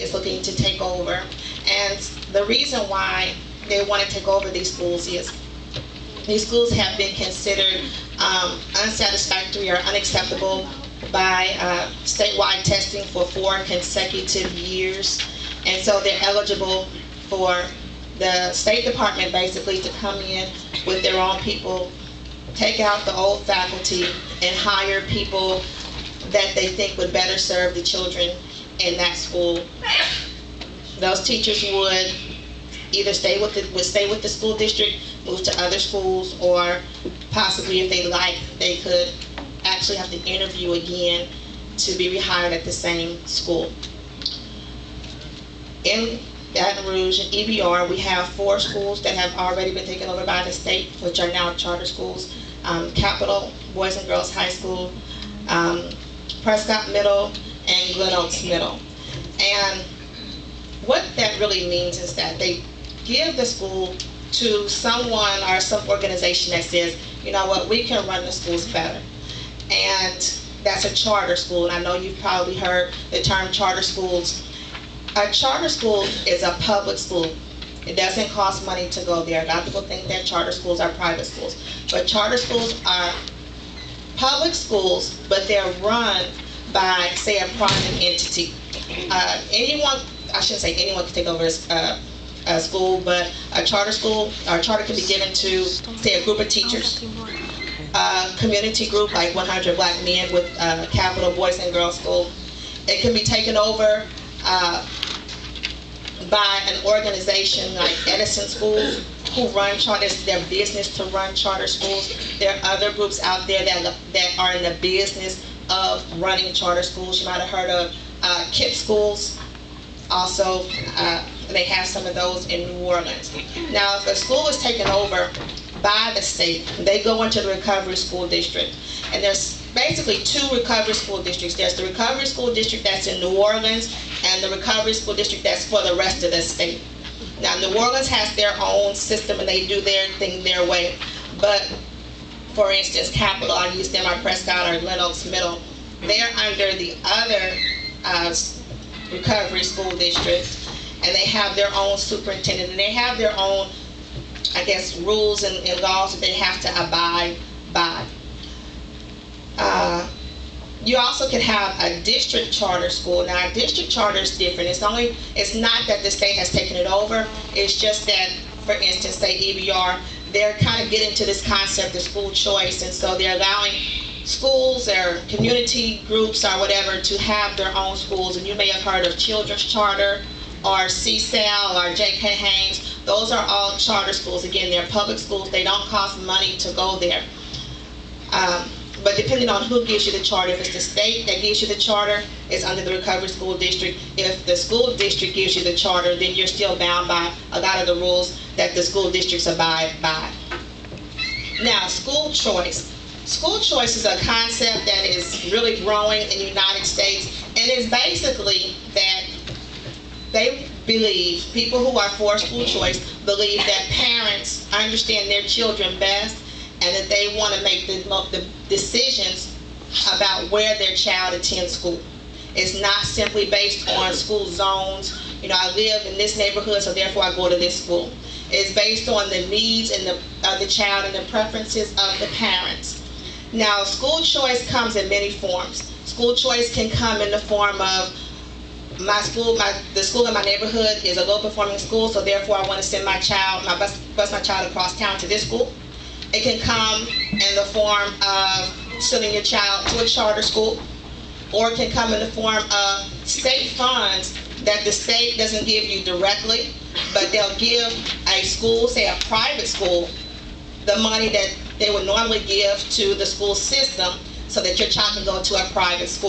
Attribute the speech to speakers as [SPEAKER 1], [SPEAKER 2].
[SPEAKER 1] state is looking to take over. And the reason why they want to take over these schools is these schools have been considered unsatisfactory or unacceptable by statewide testing for 4 consecutive years. And so they're eligible for the State Department basically to come in with their own people, take out the old faculty, and hire people that they think would better serve the children in that school. Those teachers would either stay with the school district, move to other schools, or possibly, if they like, they could actually have to interview again to be rehired at the same school. In Baton Rouge and EBR, we have 4 schools that have already been taken over by the state, which are now charter schools. Capital Boys and Girls High School, Prescott Middle, and Glen Oaks Middle. And what that really means is that they give the school to someone or some organization that says, you know what, we can run the schools better. And that's a charter school, and I know you've probably heard the term charter schools. A charter school is a public school. It doesn't cost money to go there. A lot of people think that charter schools are private schools. But charter schools are public schools, but they're run by, say, a private entity. Anyone, I shouldn't say anyone can take over a school, but a charter school, or a charter can be given to, say, a group of teachers. A community group like 100 Black Men with Capital Boys and Girls School. It can be taken over by an organization like Edison Schools, who run charters. Their business to run charter schools. There are other groups out there that are in the business of running charter schools. You might have heard of KIPP schools. Also, they have some of those in New Orleans. Now, if a school is taken over by the state, they go into the recovery school district. And there's basically 2 recovery school districts. There's the recovery school district that's in New Orleans, and the recovery school district that's for the rest of the state. Now, New Orleans has their own system, and they do their thing their way. But, for instance, Capital, I use them, or Prescott, or Glen Oaks Middle, they're under the other recovery school district, and they have their own superintendent, and they have their own, I guess, rules and laws that they have to abide by. You also can have a district charter school. Now, a district charter is different. It's not that the state has taken it over. It's just that, for instance, say EBR, they're kind of getting to this concept of school choice, and so they're allowing schools or community groups or whatever to have their own schools. And you may have heard of Children's Charter or CSAL or J.K. Haynes. Those are all charter schools. Again, they're public schools. They don't cost money to go there. But depending on who gives you the charter, if it's the state that gives you the charter, it's under the recovery school district. If the school district gives you the charter, then you're still bound by a lot of the rules that the school districts abide by. Now, school choice. School choice is a concept that is really growing in the United States, and it's basically that they believe, people who are for school choice believe that parents understand their children best, and that they want to make the decisions about where their child attends school. It's not simply based on school zones. You know, I live in this neighborhood, so therefore I go to this school. It's based on the needs and of the child and the preferences of the parents. Now, school choice comes in many forms. School choice can come in the form of the school in my neighborhood is a low-performing school, so therefore I want to send bus my child across town to this school. It can come in the form of sending your child to a charter school, or it can come in the form of state funds that the state doesn't give you directly, but they'll give a school, say a private school, the money that they would normally give to the school system so that your child can go to a private school.